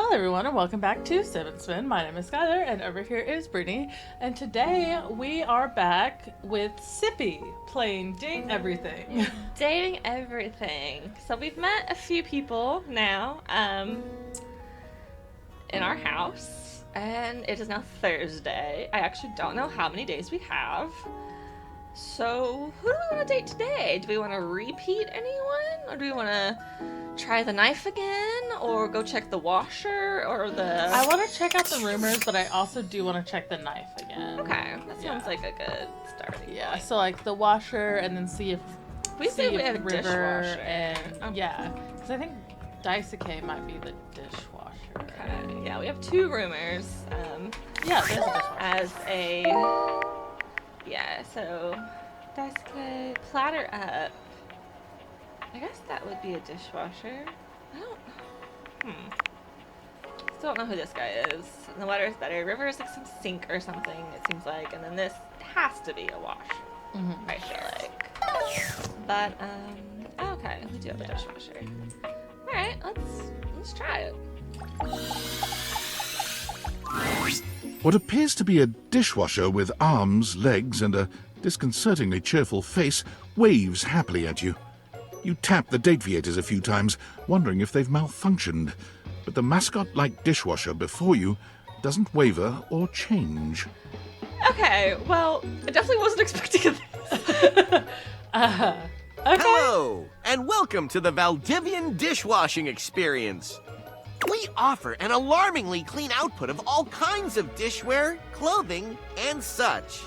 Hello everyone and welcome back to Sim and Spin. My name is Skylar and over here is Brittany. And today we are back with Sippy playing Date Everything. Dating everything. So we've met a few people now in our house and it is now Thursday. I actually don't know how many days we have. So who do we want to date today? Do we want to repeat anyone? Or do we want to try the knife again? Or go check the washer? Or the... I want to check out the rumors, but I also do want to check the knife again. Okay, that sounds like a good starting point. So like the washer and then see if... We say we have a River dishwasher. And, yeah, because I think Daisuke might be the dishwasher. Okay, yeah, we have two rumors. Yeah, there's a dishwasher. As a... Yeah, so Daisuke, platter up. I guess that would be a dishwasher. Still don't know who this guy is. And the water is better. River is like some sink or something, it seems like. And then this has to be a wash, I feel like. But, okay, we do have a dishwasher. Alright, let's try it. What appears to be a dishwasher with arms, legs, and a disconcertingly cheerful face waves happily at you. You tap the dateviators a few times, wondering if they've malfunctioned, but the mascot-like dishwasher before you doesn't waver or change. Okay, well, I definitely wasn't expecting this. Okay. Hello, and welcome to the Valdivian dishwashing experience. We offer an alarmingly clean output of all kinds of dishware, clothing, and such.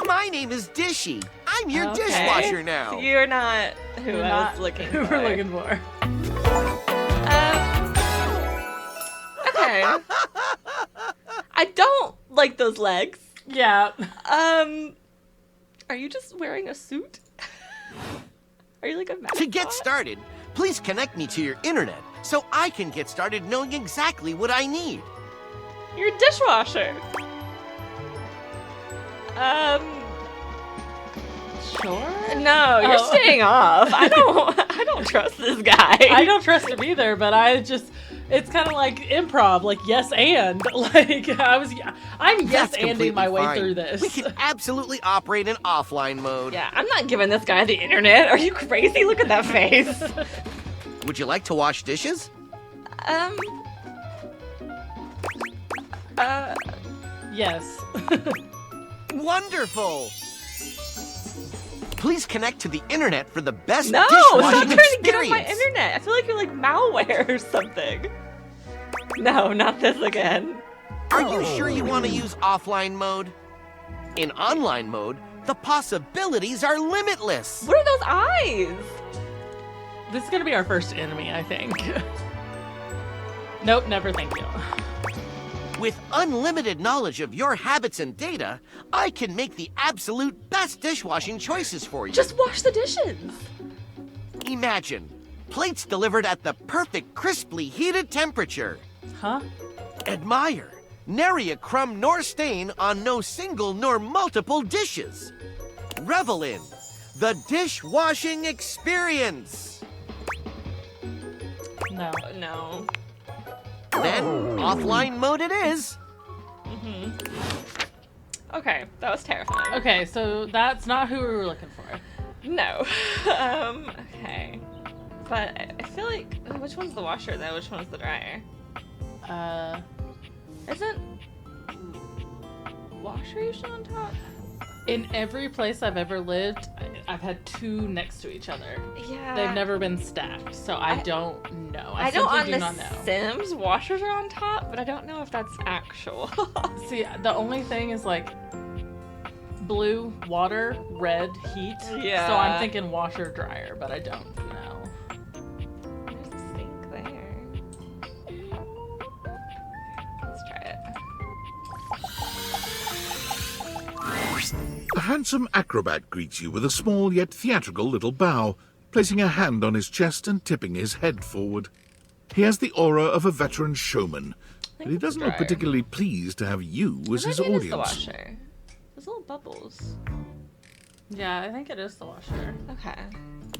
My name is Dishy. I'm your dishwasher now. So you're not who I was looking for. Who we're looking for. Okay. I don't like those legs. Yeah. Are you just wearing a suit? Are you like a mascot? To get started, please connect me to your internet so I can get started knowing exactly what I need. You're a dishwasher. Sure. No, you're staying off. I don't trust this guy. I don't trust him either, but it's kind of like improv, like yes and. Like I'm yes anding my way fine. through this. We can absolutely operate in offline mode. Yeah, I'm not giving this guy the internet. Are you crazy? Look at that face. Would you like to wash dishes? Yes. Wonderful! Please connect to the internet for the best No, dishwashing stop trying to get on experience. my internet. I feel like you're like malware or something. No, not this again. Are you sure you want to use offline mode? In online mode, the possibilities are limitless. What are those eyes? This is gonna be our first enemy, I think. Nope, never thank you. With unlimited knowledge of your habits and data, I can make the absolute best dishwashing choices for you. Just wash the dishes. Imagine, plates delivered at the perfect crisply heated temperature. Huh? Admire, nary a crumb nor stain on no single nor multiple dishes. Revel in the dishwashing experience. No. Then, offline mode it is. Okay, that was terrifying. Okay, so that's not who we were looking for. No. Okay. But I feel like, which one's the washer though? Which one's the dryer? Isn't washer usually on top? In every place I've ever lived, I've had two next to each other. Yeah. They've never been stacked, so I don't know. I know simply on do the not know. Sims, washers are on top, but I don't know if that's actual. See, the only thing is like blue, water, red, heat. Yeah. So I'm thinking washer, dryer, but I don't know. There's a sink there. Let's try it. A handsome acrobat greets you with a small yet theatrical little bow, placing a hand on his chest and tipping his head forward. He has the aura of a veteran showman, but he doesn't look particularly pleased to have you as his Maybe it is the audience. washer. There's little bubbles. Yeah, I think it is the washer. Okay.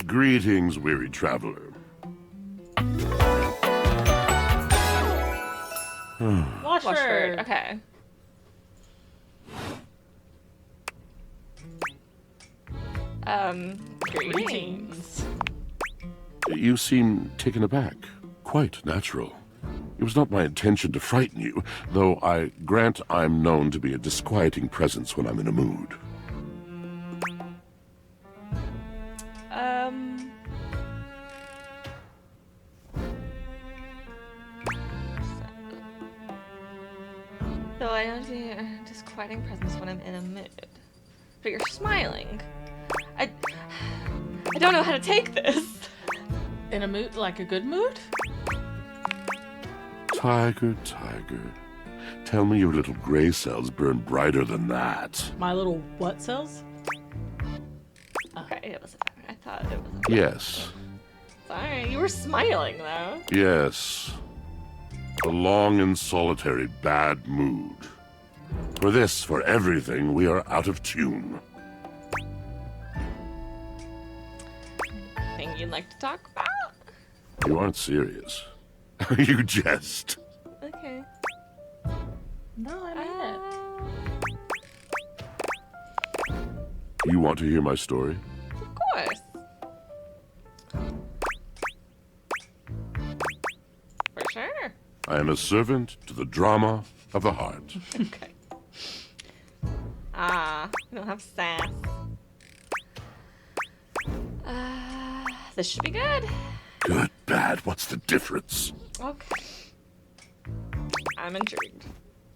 Greetings, weary traveler. Washford. Okay. Greetings. You seem taken aback. Quite natural. It was not my intention to frighten you, though I grant I'm known to be a disquieting presence when I'm in a mood. Though I don't be a disquieting presence when I'm in a mood. But you're smiling. I don't know how to take this. In a mood, like a good mood? Tiger, tiger. Tell me your little gray cells burn brighter than that. My little what cells? Okay, it was a tiger. I thought it was a Yes, Sorry, you were smiling though. yes. A long and solitary bad mood. For this, for everything, we are out of tune. Thing you'd like to talk about? You aren't serious. You jest. Okay. No, I mean it. You want to hear my story? Of course. For sure. I am a servant to the drama of the heart. Okay. We don't have sass. This should be good. Good, bad, what's the difference? Okay. I'm intrigued.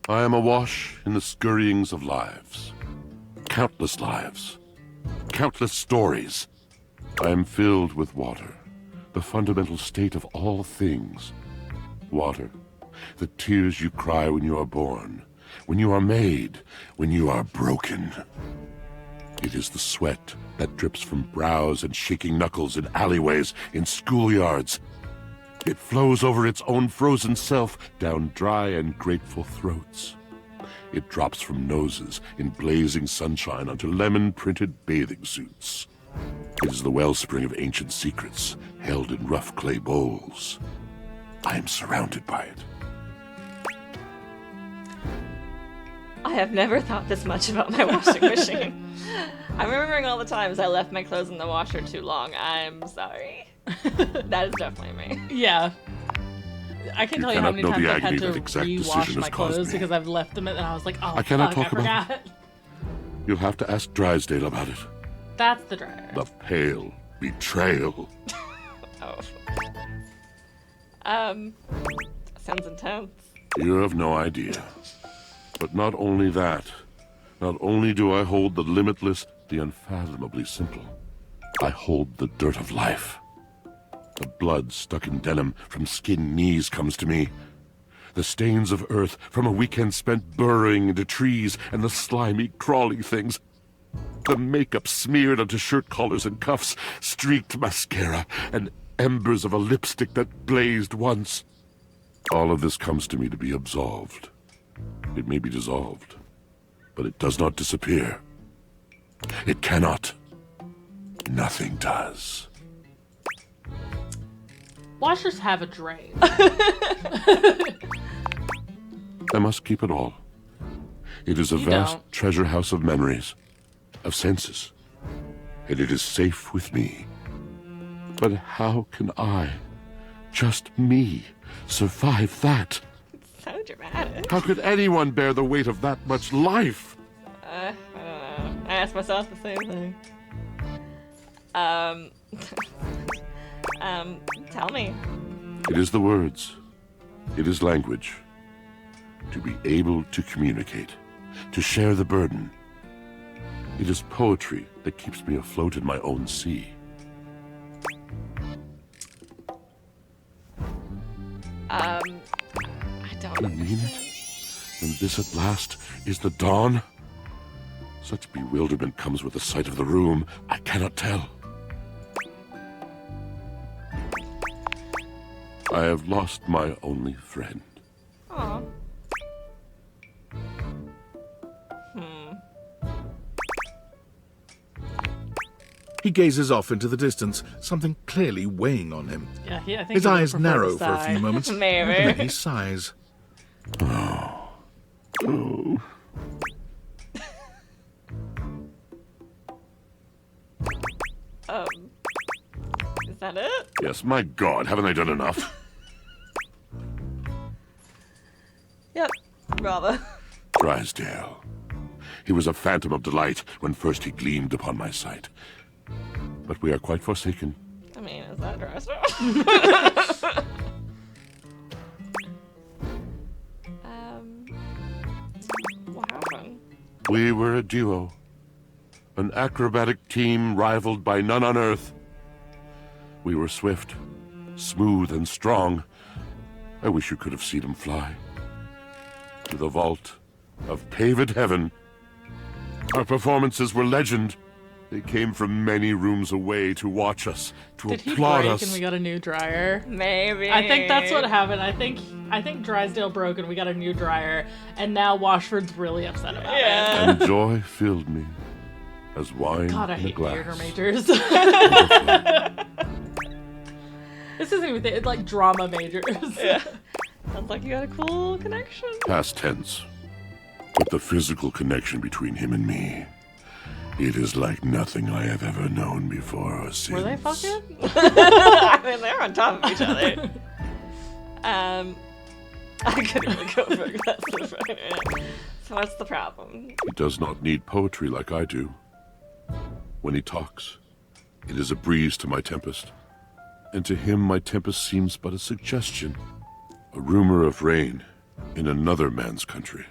I am awash in the scurryings of lives. Countless lives. Countless stories. I am filled with water, the fundamental state of all things. Water, the tears you cry when you are born, when you are made, when you are broken. It is the sweat that drips from brows and shaking knuckles in alleyways, in schoolyards. It flows over its own frozen self down dry and grateful throats. It drops from noses in blazing sunshine onto lemon-printed bathing suits. It is the wellspring of ancient secrets held in rough clay bowls. I am surrounded by it. I have never thought this much about my washing machine. I'm remembering all the times I left my clothes in the washer too long. I'm sorry. That is definitely me. Yeah. I can tell you how cannot many know times the I've had agony to that exact rewash decision my has caused clothes me. because I've left them and I was like, oh, I cannot fuck, talk I about forgot. You'll have to ask Drysdale about it. That's the dryer. The pale betrayal. Oh. Sounds intense. You have no idea. But not only that, not only do I hold the limitless, the unfathomably simple, I hold the dirt of life. The blood stuck in denim from skinned knees comes to me. The stains of earth from a weekend spent burrowing into trees and the slimy, crawly things. The makeup smeared onto shirt collars and cuffs, streaked mascara, and embers of a lipstick that blazed once. All of this comes to me to be absolved. It may be dissolved, but it does not disappear. It cannot. Nothing does. Washers have a drain. I must keep it all. It is a You vast don't. treasure house of memories, of senses, and it is safe with me. But how can I, just me, survive that? So dramatic. How could anyone bear the weight of that much life? I don't know. I asked myself the same thing. Tell me. It is the words. It is language. To be able to communicate, to share the burden. It is poetry that keeps me afloat in my own sea. I don't You mean it? And this at last is the dawn? Such bewilderment comes with the sight of the room, I cannot tell. I have lost my only friend. Aw. He gazes off into the distance, something clearly weighing on him. Yeah, I think His he would eyes prefer to narrow for a sigh. few moments, and Maybe. then he sighs. Oh. Oh. Is that it? Yes, my God, haven't I done enough? Yep. Bravo. Drysdale. He was a phantom of delight when first he gleamed upon my sight. But we are quite forsaken. I mean, is that Drysdale? What happened? We were a duo. An acrobatic team rivaled by none on Earth. We were swift, smooth, and strong. I wish you could have seen him fly. To the vault of paved heaven. Our performances were legend. They came from many rooms away to watch us, to Did he applaud break us. and we got a new dryer? Maybe. I think that's what happened. I think Drysdale broke and we got a new dryer, and now Washford's really upset about it. And joy filled me, as wine God, I in a hate glass. theater majors. This isn't even it's like drama majors. Yeah. Sounds like you got a cool connection. Past tense. But the physical connection between him and me, it is like nothing I have ever known before or since. Were they fucking? I mean, they're on top of each other. I couldn't really go for aggressive right now. So what's the problem? He does not need poetry like I do. When he talks, it is a breeze to my tempest. And to him my tempest seems but a suggestion, a rumor of rain in another man's country.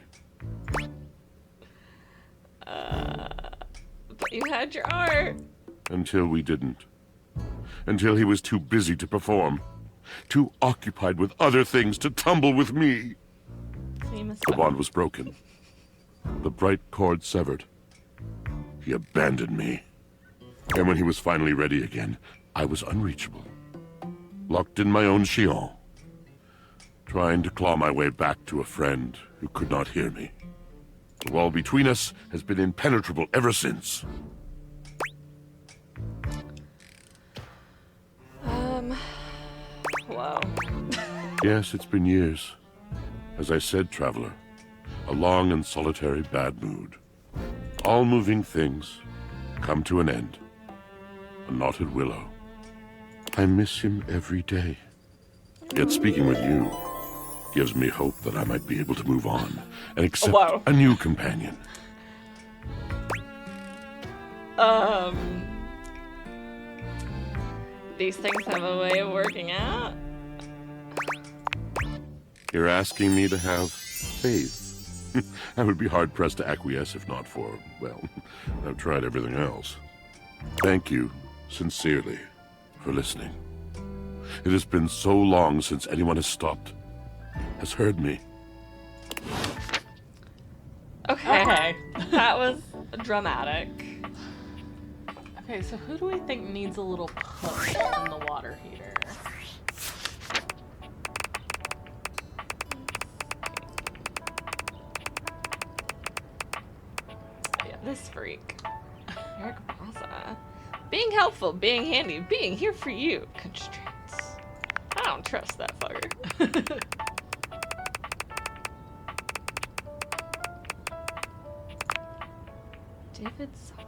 But you had your art. Until we didn't. Until he was too busy to perform. Too occupied with other things to tumble with me. The bond was broken. The bright cord severed. He abandoned me. And when he was finally ready again, I was unreachable. Locked in my own chignon. Trying to claw my way back to a friend who could not hear me. The wall between us has been impenetrable ever since. Wow. Yes, it's been years. As I said, traveler, a long and solitary bad mood. All moving things come to an end. A knotted willow. I miss him every day. Yet speaking with you gives me hope that I might be able to move on and accept Wow. a new companion. These things have a way of working out. You're asking me to have faith. I would be hard-pressed to acquiesce if not for, well, I've tried everything else. Thank you, sincerely, for listening. It has been so long since anyone has stopped, has heard me. Okay. That was dramatic. Okay, so who do we think needs a little push in the water heater? Yeah, this freak. Eric Braza. Being helpful, being handy, being here for you. Constraints. I don't trust that fucker. David Soloff.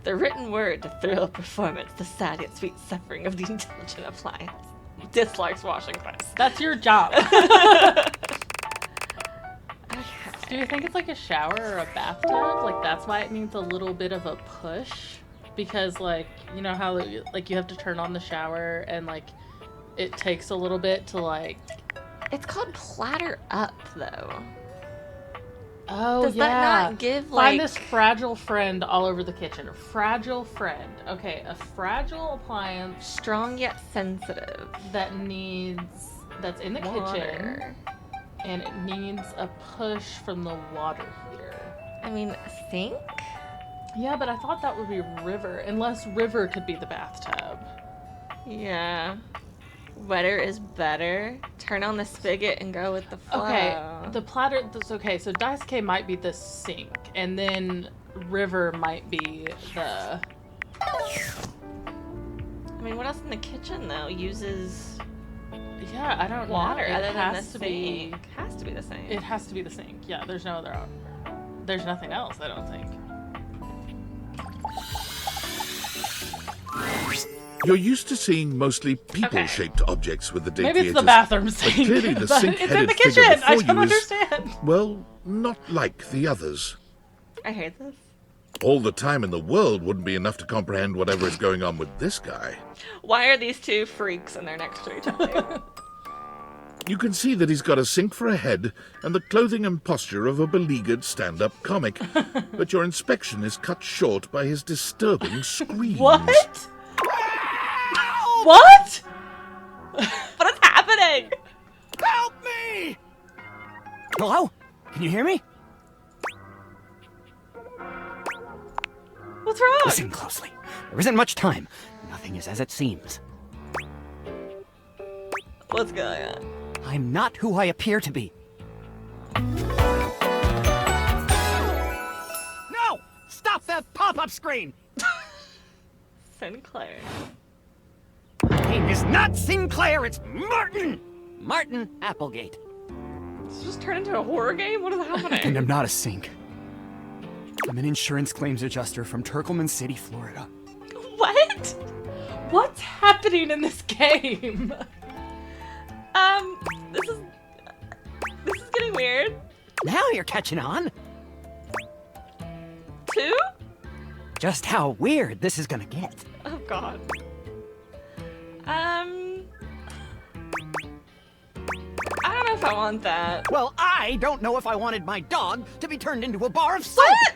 The written word to thrill performance, the sad yet sweet suffering of the intelligent appliance. Dislikes washing face. That's your job. Do you think it's like a shower or a bathtub? Like that's why it needs a little bit of a push? Because like, you know how like you have to turn on the shower and like it takes a little bit to like... It's called platter up though. Oh, Does yeah. that not give Find like... this fragile friend all over the kitchen. A fragile friend. Okay, a fragile appliance Strong yet sensitive. that's in the kitchen. Water. And it needs a push from the water heater. I mean, a sink? Yeah, but I thought that would be River. Unless River could be the bathtub. Yeah. Wetter is better. Turn on the spigot and go with the flow. Okay, the platter. Okay, so Daisuke might be the sink, and then River might be the. I mean, what else in the kitchen though uses? Yeah, I don't water know. other It than has the to be. sink. Has to be the same. It has to be the sink. Yeah, there's no other. There's nothing else. I don't think. You're used to seeing mostly people-shaped objects with the date Maybe it's the theaters, bathroom but sink. clearly the but sink-headed it's in the figure kitchen. I before don't you is, understand. well, not like the others. I hate this. All the time in the world wouldn't be enough to comprehend whatever is going on with this guy. Why are these two freaks and they're next to each other? You can see that he's got a sink for a head and the clothing and posture of a beleaguered stand-up comic, but your inspection is cut short by his disturbing screams. What? What? What is happening? Help me! Hello? Can you hear me? What's wrong? Listen closely. There isn't much time. Nothing is as it seems. What's going on? I'm not who I appear to be. No! Stop that pop-up screen! Sinclair. My name is not Sinclair, it's Martin! Martin Applegate. This just turned into a horror game? What is And happening? I'm not a sink. I'm an insurance claims adjuster from Turkleman City, Florida. What? What's happening in this game? This is getting weird. Now you're catching on. Two? Just how weird this is gonna get. Oh god. I don't know if I want that. Well, I don't know if I wanted my dog to be turned into a bar of soap. What?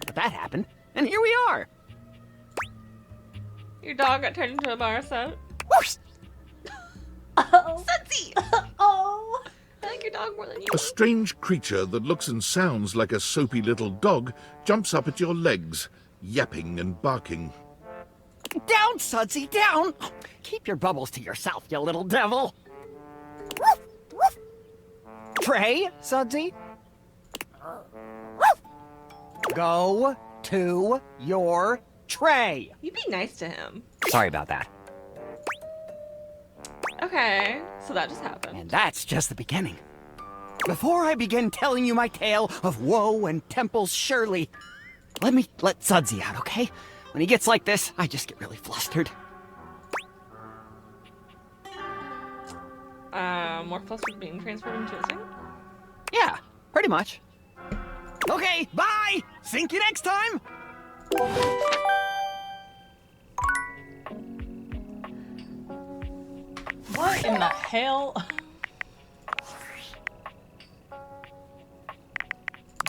But that happened, and here we are. Your dog got turned into a bar of soap? Whoosh! Oh. Sudsy! Oh. I like your dog more than you. A strange creature that looks and sounds like a soapy little dog jumps up at your legs, yapping and barking. Down, Sudsy, down! Keep your bubbles to yourself, you little devil. Tray, Sudsy. Go to your tray. You be nice to him. Sorry about that. Okay, so that just happened. And that's just the beginning. Before I begin telling you my tale of woe and Temple's Shirley, let me let Sudsy out, okay? When he gets like this, I just get really flustered. More flustered being transferred into a sink? Yeah, pretty much. Okay, bye! Sink you next time! What in the hell?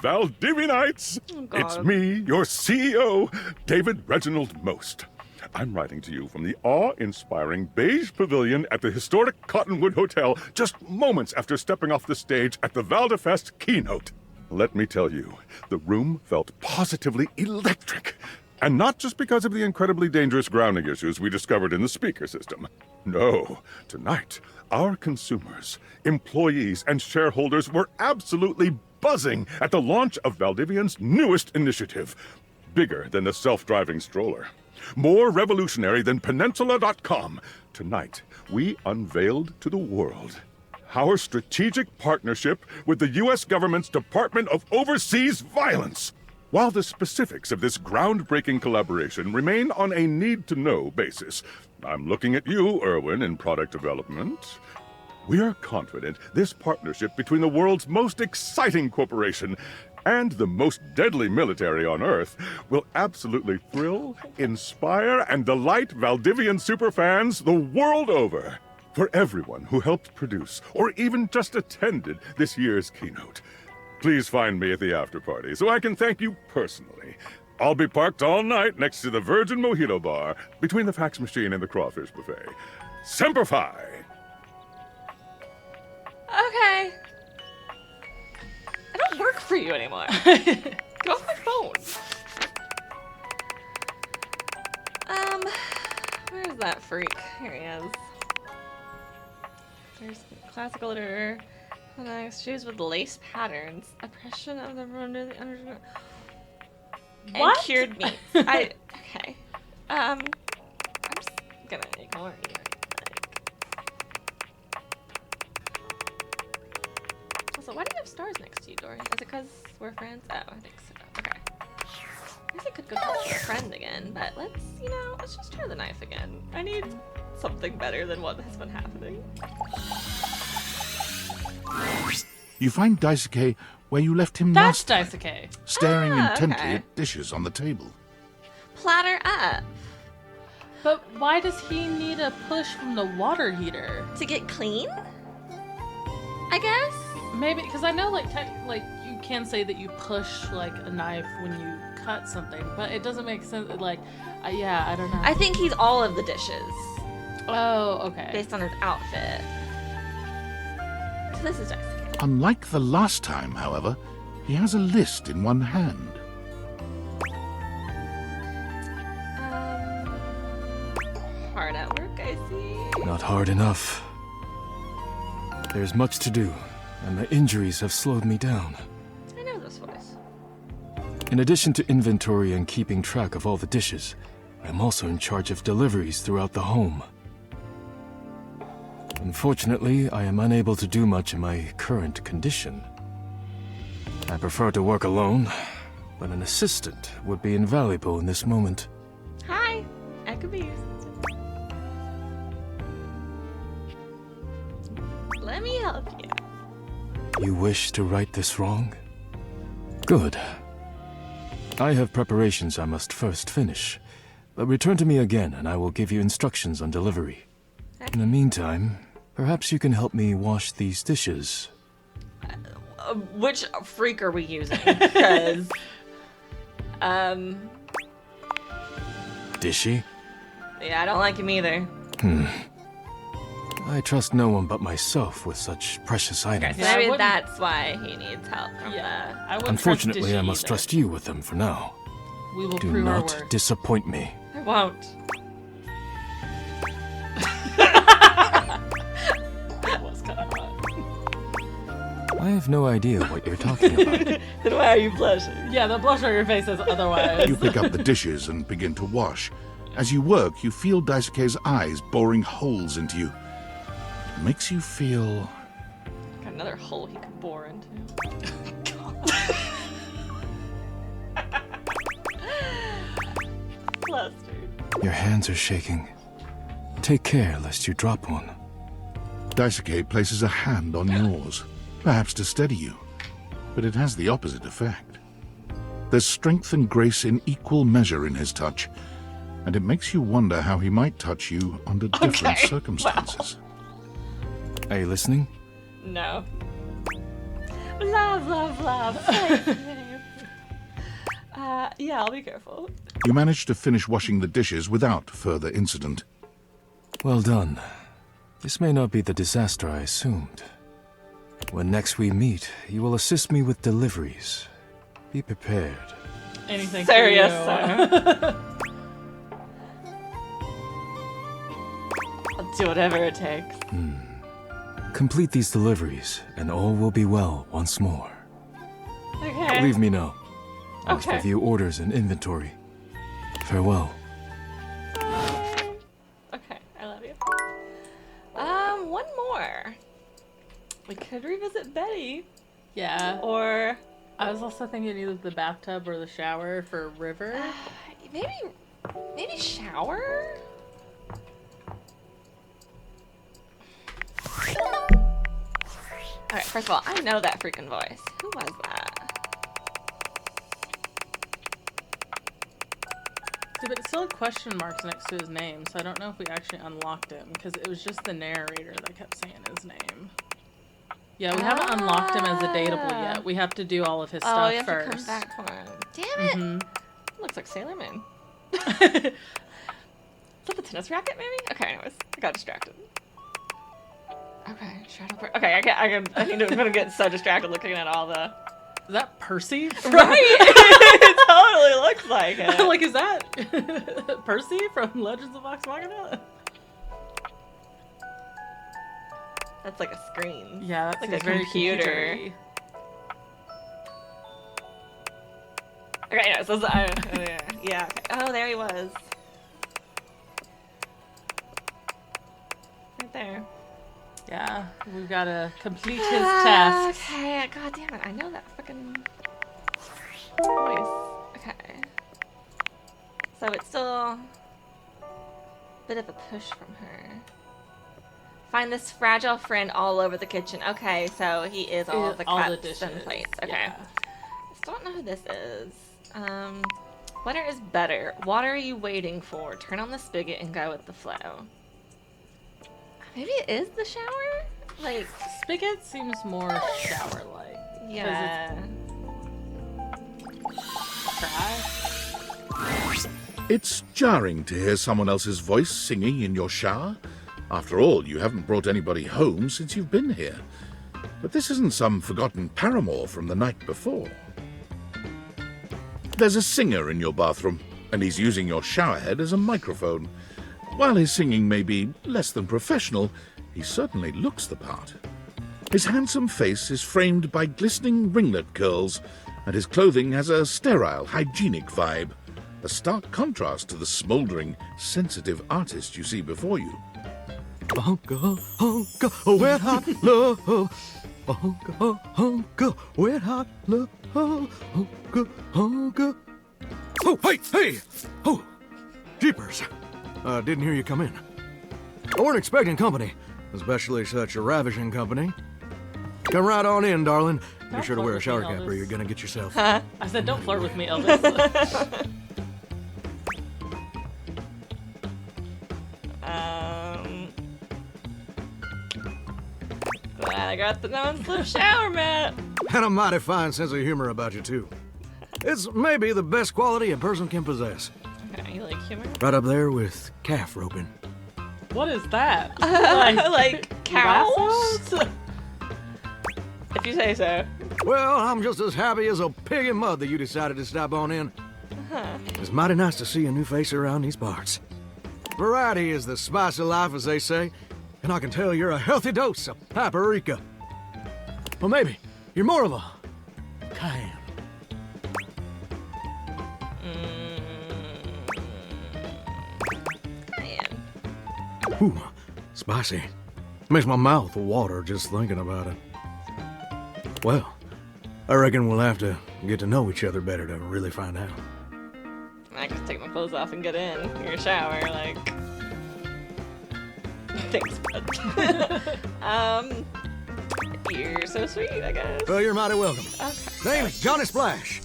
Valdivianites! Oh, God. It's me, your CEO, David Reginald Most. I'm writing to you from the awe-inspiring beige pavilion at the historic Cottonwood Hotel just moments after stepping off the stage at the Valdefest keynote. Let me tell you, the room felt positively electric. And not just because of the incredibly dangerous grounding issues we discovered in the speaker system. No, tonight, our consumers, employees, and shareholders were absolutely buzzing at the launch of Valdivian's newest initiative. Bigger than the self-driving stroller. More revolutionary than Peninsula.com. Tonight, we unveiled to the world our strategic partnership with the U.S. government's Department of Overseas Violence. While the specifics of this groundbreaking collaboration remain on a need-to-know basis, I'm looking at you, Erwin, in product development. We are confident this partnership between the world's most exciting corporation and the most deadly military on Earth will absolutely thrill, inspire, and delight Valdivian superfans the world over. For everyone who helped produce or even just attended this year's keynote, please find me at the after-party so I can thank you personally. I'll be parked all night next to the Virgin Mojito Bar between the fax machine and the crawfish buffet. Semper Fi! Okay. I don't work for you anymore. Get off my phone. Where's that freak? Here he is. There's classical literature. Nice shoes with lace patterns. Oppression of the under the under. What? And cured meats. Okay. I'm just gonna ignore you. Also, why do you have stars next to you, Dory? Is it because we're friends? Oh, I think so. Okay. I guess I could go talk to a friend again, but let's just try the knife again. I need something better than what has been happening. You find Daisuke where you left him That's last time, Daisuke. staring intently okay. at dishes on the table. Platter up. But why does he need a push from the water heater? To get clean? I guess? Maybe, because I know, like you can say that you push, like, a knife when you cut something, but it doesn't make sense, like, yeah, I don't know. I think he's all of the dishes. Oh, okay. Based on his outfit. So this is Daisuke. Unlike the last time, however, he has a list in one hand. Hard at work, I see. Not hard enough. There's much to do, and the injuries have slowed me down. I know this voice. In addition to inventory and keeping track of all the dishes, I'm also in charge of deliveries throughout the home. Unfortunately, I am unable to do much in my current condition. I prefer to work alone, but an assistant would be invaluable in this moment. Hi. I could be used. Let me help you. You wish to right this wrong? Good. I have preparations I must first finish, but return to me again and I will give you instructions on delivery. In the meantime, perhaps you can help me wash these dishes. Which freak are we using? Because, Dishy? yeah, I don't like him either. I trust no one but myself with such precious Okay, items. so Yeah, I maybe wouldn't- that's why he needs help from Yeah, I wouldn't Unfortunately, trust I Dishy must either. trust you with them for now. We will Do prove our not worth. disappoint me. the... I won't. That was kind of hot. I have no idea what you're talking about. Then why are you blushing? Yeah, the blush on your face is otherwise. You pick up the dishes and begin to wash. As you work, you feel Daisuke's eyes boring holes into you. It makes you feel... Got another hole he could bore into. Flustered. Your hands are shaking. Take care lest you drop one. Daisuke places a hand on yours, perhaps to steady you, but it has the opposite effect. There's strength and grace in equal measure in his touch, and it makes you wonder how he might touch you under different Okay, circumstances. Are you listening? No. Love, love, love. Yeah, I'll be careful. You manage to finish washing the dishes without further incident. Well done. This may not be the disaster I assumed. When next we meet, you will assist me with deliveries. Be prepared. Anything Sir, for you. yes, sir. I'll do whatever it takes. Complete these deliveries, and all will be well once more. Okay. Leave me know. I must Okay. review orders and inventory. Farewell. Okay, I love you. One more. We could revisit Betty, Yeah. or I was also thinking either the bathtub or the shower for River. maybe shower. All right. First of all, I know that freaking voice. Who was that? See, but it still had question marks next to his name, so I don't know if we actually unlocked him, because it was just the narrator that kept saying his name. Yeah, we haven't unlocked him as a dateable yet. We have to do all of his Oh, stuff you have first. to come back for him. Damn it! Looks like Sailor Moon. Is that the tennis racket, maybe? Okay, anyways, I got distracted. Okay, shadow. Okay, I'm gonna get so distracted looking at all the. Is that Percy? Right. It totally looks like it. Like, is that Percy from Legends of Vox Machina? That's like a screen. Yeah, that's Like seems a very computer. computer-y. Okay, yeah. So yeah. Okay. Oh, there he was. Right there. Yeah, we've got to complete his task. Okay, god damn it, I know that fucking voice. Okay. So it's still a bit of a push from her. Find this fragile friend all over the kitchen. Okay, so he is all the cups dishes and plates. Okay. Yeah. I still don't know who this is. What is better? What are you waiting for? Turn on the spigot and go with the flow. Maybe it is the shower? Like, Spigot seems more shower-like. yeah. Trash. It's jarring to hear someone else's voice singing in your shower. After all, you haven't brought anybody home since you've been here. But this isn't some forgotten paramour from the night before. There's a singer in your bathroom, and he's using your showerhead as a microphone. While his singing may be less than professional, he certainly looks the part. His handsome face is framed by glistening ringlet curls, and his clothing has a sterile, hygienic vibe, a stark contrast to the smouldering, sensitive artist you see before you. Honka, honka, wet hot love. Honka, honka, wet hot love. Honka, honka. Oh, hey! Oh, jeepers. Didn't hear you come in. I weren't expecting company, especially such a ravishing company. Come right on in, darling. Be Don't sure to flirt wear a with shower me, cap or Elvis. you're gonna get yourself. I said, don't flirt with me, Elvis. Glad I got the non-slip shower mat. And a mighty fine sense of humor about you, too. It's maybe the best quality a person can possess. Okay, you like humor? Right up there with calf roping. What is that? Like cows? lassos? If you say so. Well, I'm just as happy as a pig in mud that you decided to stop on in. It's mighty nice to see a new face around these parts. Variety is the spice of life, as they say, and I can tell you're a healthy dose of paprika. Well, maybe you're more of a cayenne. Cayenne. Ooh, spicy. Makes my mouth water just thinking about it. Well, I reckon we'll have to get to know each other better to really find out. I can just take my clothes off and get in your shower, like. Thanks, bud. You're so sweet, I guess. Well, you're mighty welcome. Okay. Name's Johnny Splash.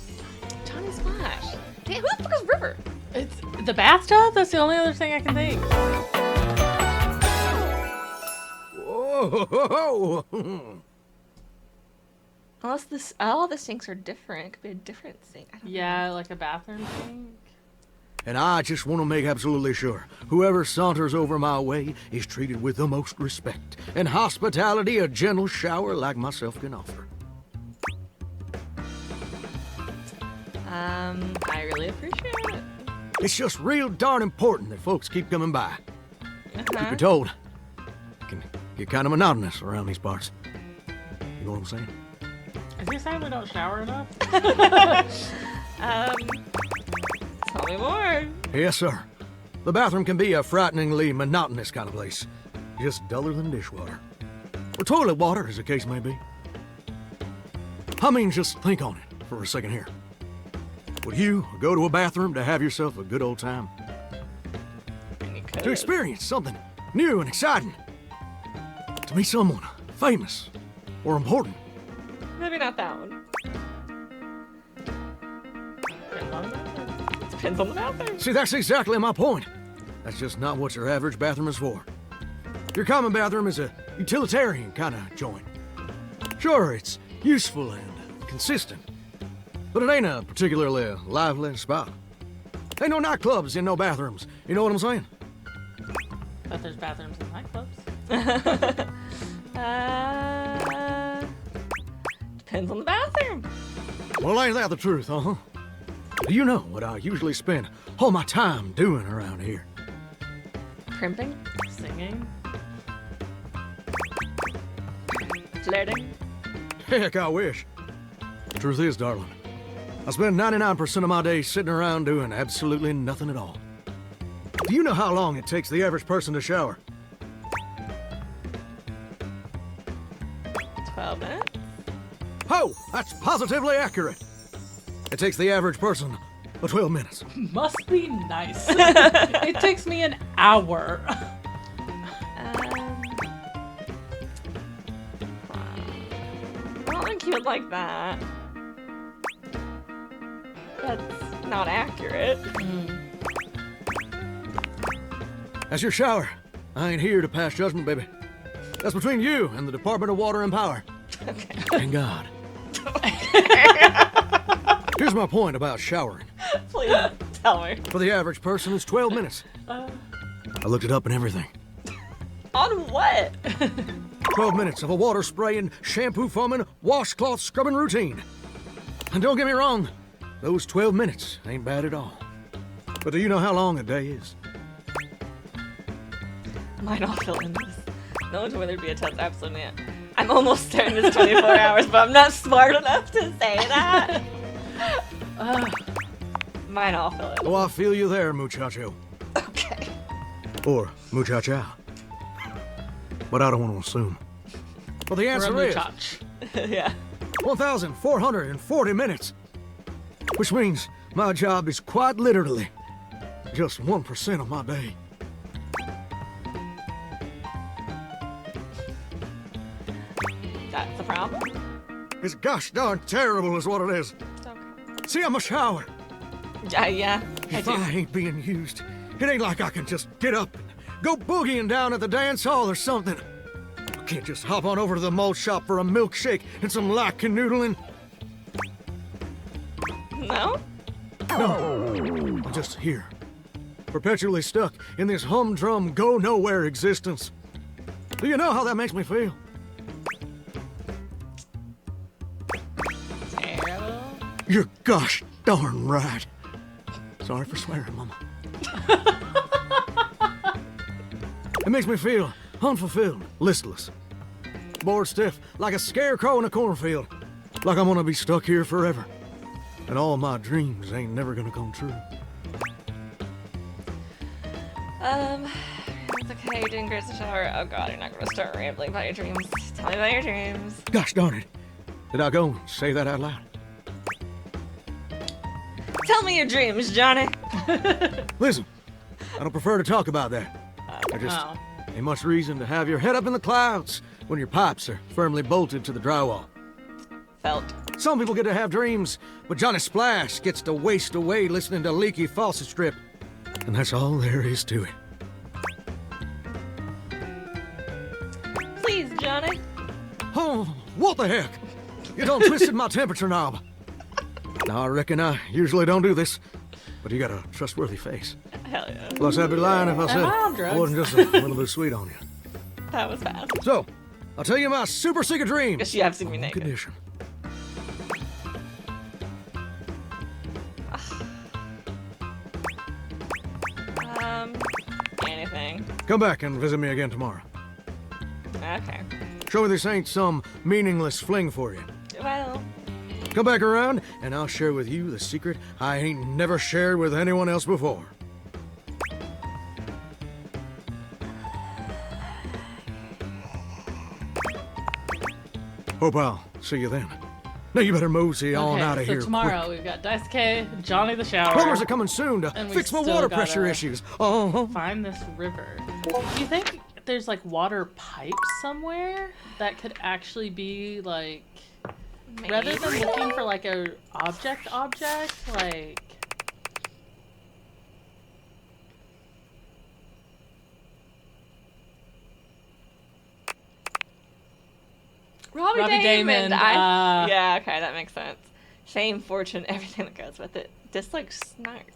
Johnny Splash. Damn, who the fuck is River? It's the bathtub? That's the only other thing I can think. Whoa! Unless all the sinks are different. It could be a different sink. I don't know. Yeah, like a bathroom sink. And I just want to make absolutely sure whoever saunters over my way is treated with the most respect and hospitality a gentle shower like myself can offer. I really appreciate it. It's just real darn important that folks keep coming by. Uh-huh. You're told, it can get kind of monotonous around these parts. You know what I'm saying? Is he saying we don't shower enough? Tell me more. Yes, sir. The bathroom can be a frighteningly monotonous kind of place. Just duller than dishwater. Or toilet water, as the case may be. I mean, just think on it for a second here. Would you go to a bathroom to have yourself a good old time? And you could. To experience something new and exciting? To meet someone famous or important? Maybe not that one. Depends on the bathroom. See, that's exactly my point. That's just not what your average bathroom is for. Your common bathroom is a utilitarian kind of joint. Sure, it's useful and consistent, but it ain't a particularly lively spot. Ain't no nightclubs in no bathrooms. You know what I'm saying? But there's bathrooms in nightclubs. Depends on the bathroom. Well, ain't that the truth, huh? Do you know what I usually spend all my time doing around here? Primping, Singing. flirting. Heck, I wish. The truth is, darling, I spend 99% of my day sitting around doing absolutely nothing at all. Do you know how long it takes the average person to shower? 12 minutes? Oh, that's positively accurate. It takes the average person 12 minutes. Must be nice. It takes me an hour. I don't think you would like that. That's not accurate. That's your shower. I ain't here to pass judgment, baby. That's between you and the Department of Water and Power. Okay. And God. Here's my point about showering. Please tell me. For the average person, it's 12 minutes. I looked it up and everything. On what? 12 minutes of a water spraying, shampoo foaming, washcloth scrubbing routine. And don't get me wrong, those 12 minutes ain't bad at all. But do you know how long a day is? Might all fill in this. No one told me there'd be a test. Absolutely not. I'm almost certain it's 24 hours, but I'm not smart enough to say that. Mine all fill in. Oh, I feel you there, muchacho. Okay. Or muchacha. But I don't want to assume. Well, the answer is Yeah. 1,440 minutes. Which means my job is quite literally just 1% of my day. That's the problem? It's gosh darn terrible is what it is. It's okay. See, I'm a shower. Yeah, I If do. I ain't being used, it ain't like I can just get up and go boogieing down at the dance hall or something. I can't just hop on over to the malt shop for a milkshake and some light canoodling. No? No, I'm just here, perpetually stuck in this humdrum, go-nowhere existence. Do you know how that makes me feel? Terrible. You're gosh darn right. Sorry for swearing, Mama. It makes me feel unfulfilled, listless, bored stiff, like a scarecrow in a cornfield, like I'm gonna be stuck here forever. And all my dreams ain't never gonna come true. It's okay, you're doing great in the shower. Oh god, you're not gonna start rambling about your dreams. Tell me about your dreams. Gosh darn it. Did I go and say that out loud? Tell me your dreams, Johnny. Listen, I don't prefer to talk about that. I just ain't much reason to have your head up in the clouds when your pipes are firmly bolted to the drywall. Felt. Some people get to have dreams, but Johnny Splash gets to waste away listening to leaky faucet strip. And that's all there is to it. Please, Johnny. Oh, what the heck? You done twisted my temperature knob. Now, I reckon I usually don't do this, but you got a trustworthy face. Hell yeah. Plus, I'd be lying if I said I wasn't just a little bit sweet on you. That was fast. So, I'll tell you my super secret dream. Guess you have seen me On naked. condition. Anything. Come back and visit me again tomorrow. Okay. Show me this ain't some meaningless fling for you. Well, Come back around, and I'll share with you the secret I ain't never shared with anyone else before. Hope I'll see you then. Now you better mosey on out of so here tomorrow quick. we've got Daisuke, Johnny the Shower. Plumbers are coming soon to And we fix my still water gotta pressure issues. Oh, Find this river. Do you think there's like water pipes somewhere that could actually be like, rather than looking for like a object, like. Robbie Robbie Damon. Damon, Yeah, okay, that makes sense. Fame, fortune, everything that goes with it. Dislike snark.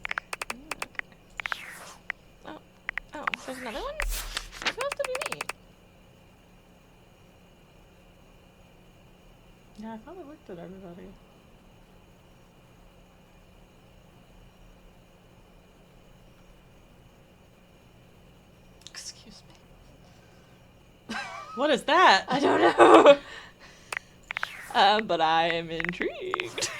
Okay. Oh, there's another one? It's supposed to be me. Yeah, I probably looked at everybody. Excuse me. What is that? I don't know. But I am intrigued.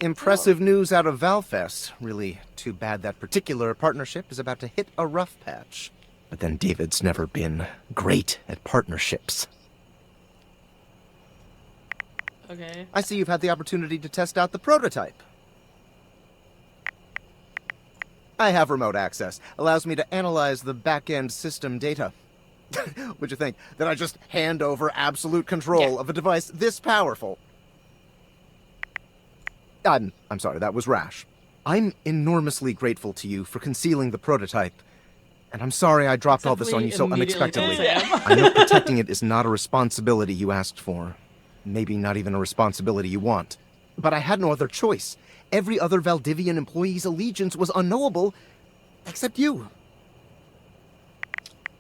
Impressive news out of Valfest. Really too bad that particular partnership is about to hit a rough patch. But then David's never been great at partnerships. Okay. I see you've had the opportunity to test out the prototype. I have remote access. Allows me to analyze the back-end system data. What'd you think? That I just hand over absolute control of a device this powerful? I'm sorry, that was rash. I'm enormously grateful to you for concealing the prototype. And I'm sorry I dropped all this on you so unexpectedly. I know protecting it is not a responsibility you asked for. Maybe not even a responsibility you want. But I had no other choice. Every other Valdivian employee's allegiance was unknowable, except you.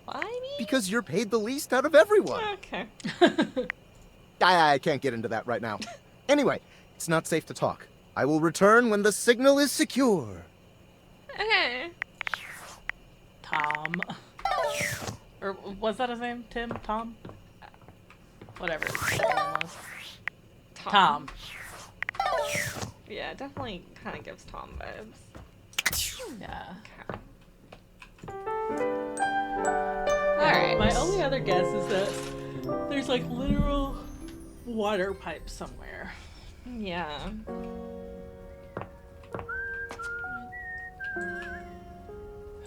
Why me? Because you're paid the least out of everyone. Okay. I can't get into that right now. Anyway, it's not safe to talk. I will return when the signal is secure. Okay. Tom. Or was that his name? Tim? Tom? Whatever his name was. Tom. Yeah, definitely kind of gives Tom vibes. Yeah. Alright. My only other guess is that there's like literal water pipes somewhere. Yeah.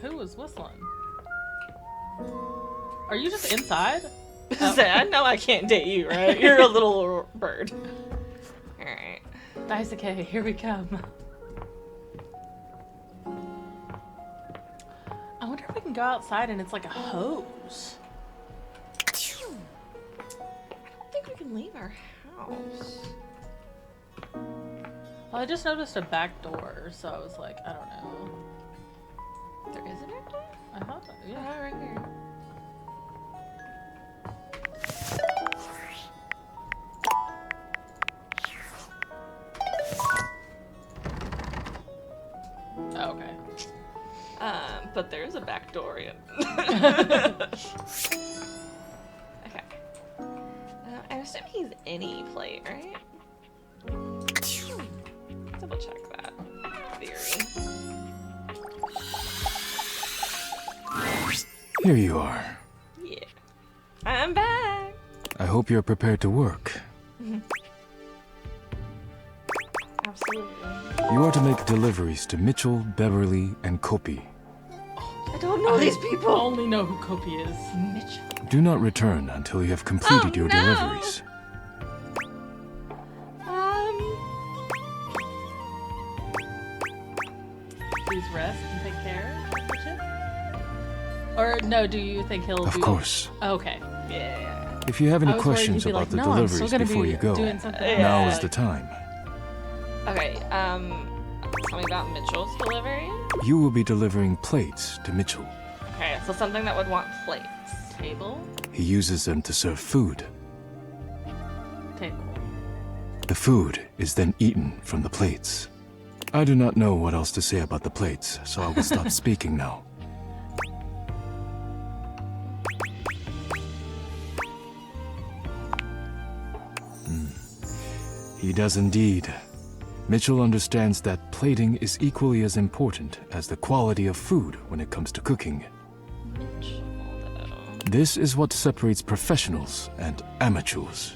Who was whistling? Are you just inside? I know I can't date you, right? You're a little bird. Alright. Daisuke, here we come. I wonder if we can go outside and it's like a hose. I don't think we can leave our house. Well, I just noticed a back door, so I was like, I don't know. There is a back door? I thought that, yeah. Yeah, right here. Oh, okay. But there's a back door in. Okay. I assume he's any plate, right? Double check that theory. Here you are. Yeah. I'm back. I hope you're prepared to work. Absolutely. You are to make deliveries to Mitchell, Beverly, and Kopi. I don't know these people. I only know who Kopi is. Mitchell. Do not return until you have completed your no. deliveries. Please rest and take care of the ship? Or no, do you think he'll Of course. Okay. Yeah. If you have any I was worried questions he'd be about like, the "No, I'm still deliveries gonna before be you go, doing something now else." is the time. Okay, tell me about Mitchell's delivery. You will be delivering plates to Mitchell. Okay, so something that would want plates. Table? He uses them to serve food. Table. The food is then eaten from the plates. I do not know what else to say about the plates, so I will stop speaking now. He does indeed. Mitchell understands that plating is equally as important as the quality of food when it comes to cooking. Mitchell, though. This is what separates professionals and amateurs.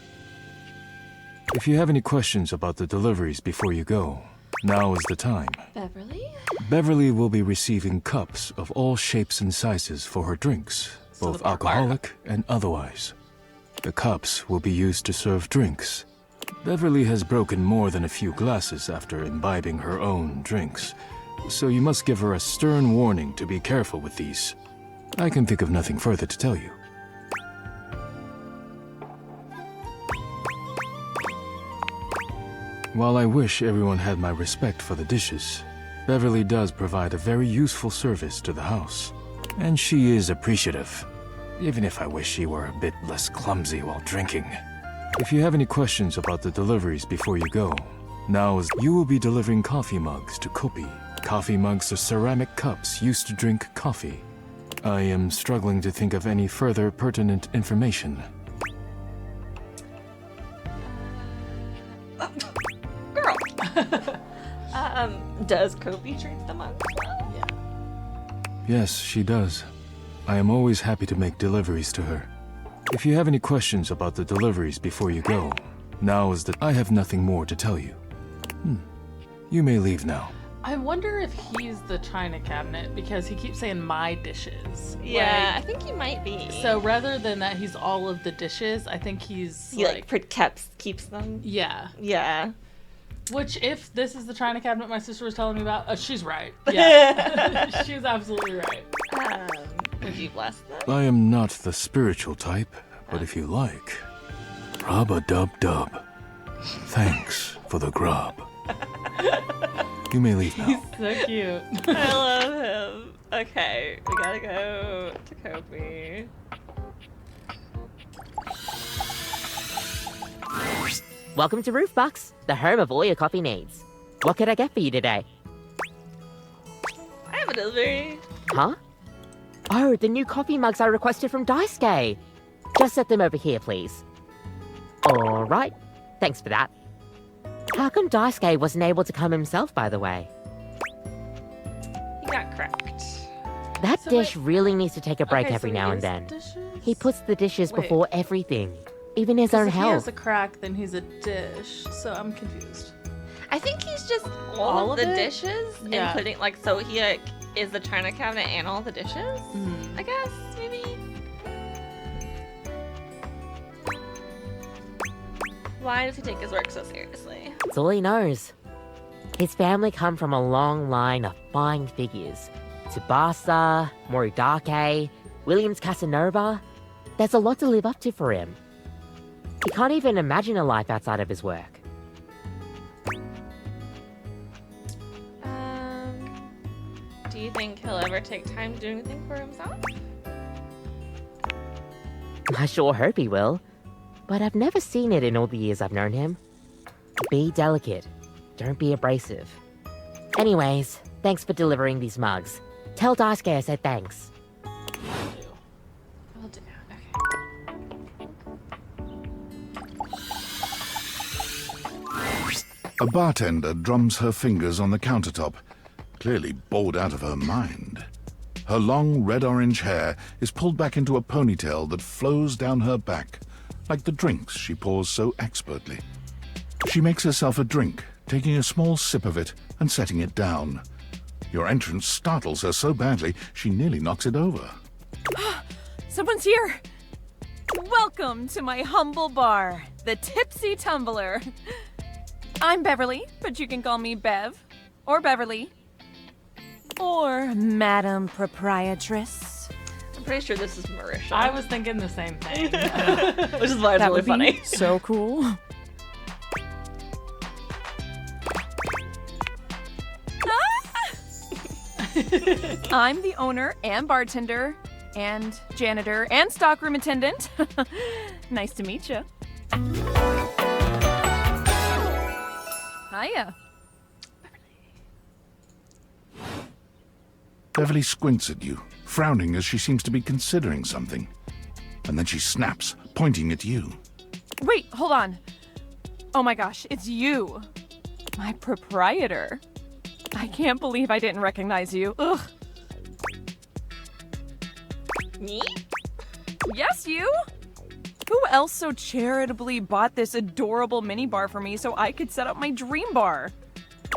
If you have any questions about the deliveries before you go, now is the time. Beverly? Beverly will be receiving cups of all shapes and sizes for her drinks, So both the bar- alcoholic and otherwise. The cups will be used to serve drinks. Beverly has broken more than a few glasses after imbibing her own drinks, so you must give her a stern warning to be careful with these. I can think of nothing further to tell you. While I wish everyone had my respect for the dishes, Beverly does provide a very useful service to the house. And she is appreciative, even if I wish she were a bit less clumsy while drinking. If you have any questions about the deliveries before you go, now is you will be delivering coffee mugs to Kopi. Coffee mugs are ceramic cups used to drink coffee. I am struggling to think of any further pertinent information. Girl. Does Kobe drink the mugs well? Yeah. Yes, she does. I am always happy to make deliveries to her. If you have any questions about the deliveries before you go, Now is that I have nothing more to tell you. You may leave now. I wonder if he's the china cabinet because he keeps saying my dishes. Yeah, I think he might be. So rather than that he's all of the dishes, I think he keeps them. Yeah. Yeah. Which, if this is the china cabinet my sister was telling me about, she's right. Yeah. She's absolutely right. Would you bless them? I am not the spiritual type, but if you like. Rub-a-dub-dub. Thanks for the grub. You may leave now. He's so cute. I love him. Okay, we gotta go to Kobe. Welcome to Roofbox, the home of all your coffee needs. What could I get for you today? I have a delivery. Huh? Oh, the new coffee mugs I requested from Daisuke. Just set them over here, please. Alright, thanks for that. How come Daisuke wasn't able to come himself, by the way? He got cracked. That dish really needs to take a break every now and then. He puts the dishes before everything, even his own If he health. has a crack, then he's a dish, so I'm confused. I think he's just all of the it? dishes, Yeah. including, like, so he is the china cabinet and all the dishes, I guess, maybe? Why does he take his work so seriously? That's all he knows. His family come from a long line of fine figures. Tsubasa, Moridake, Williams Casanova. There's a lot to live up to for him. He can't even imagine a life outside of his work. Do you think he'll ever take time to do anything for himself? I sure hope he will, but I've never seen it in all the years I've known him. Be delicate. Don't be abrasive. Anyways, thanks for delivering these mugs. Tell Daisuke I said thanks. Will do. Okay. A bartender drums her fingers on the countertop, clearly bored out of her mind. Her long red-orange hair is pulled back into a ponytail that flows down her back, like the drinks she pours so expertly. She makes herself a drink, taking a small sip of it and setting it down. Your entrance startles her so badly, she nearly knocks it over. Someone's here! Welcome to my humble bar, the Tipsy Tumbler. I'm Beverly, but you can call me Bev, or Beverly, or Madam Proprietress. I'm pretty sure this is Marisha. I was thinking the same thing. Which is why it's That really would be funny. so cool. I'm the owner and bartender and janitor and stockroom attendant. Nice to meet you. Hiya. Beverly squints at you, frowning as she seems to be considering something. And then she snaps, pointing at you. Wait, hold on. Oh my gosh, it's you. My proprietor. I can't believe I didn't recognize you. Ugh. Me? Yes, you? Who else so charitably bought this adorable minibar for me so I could set up my dream bar?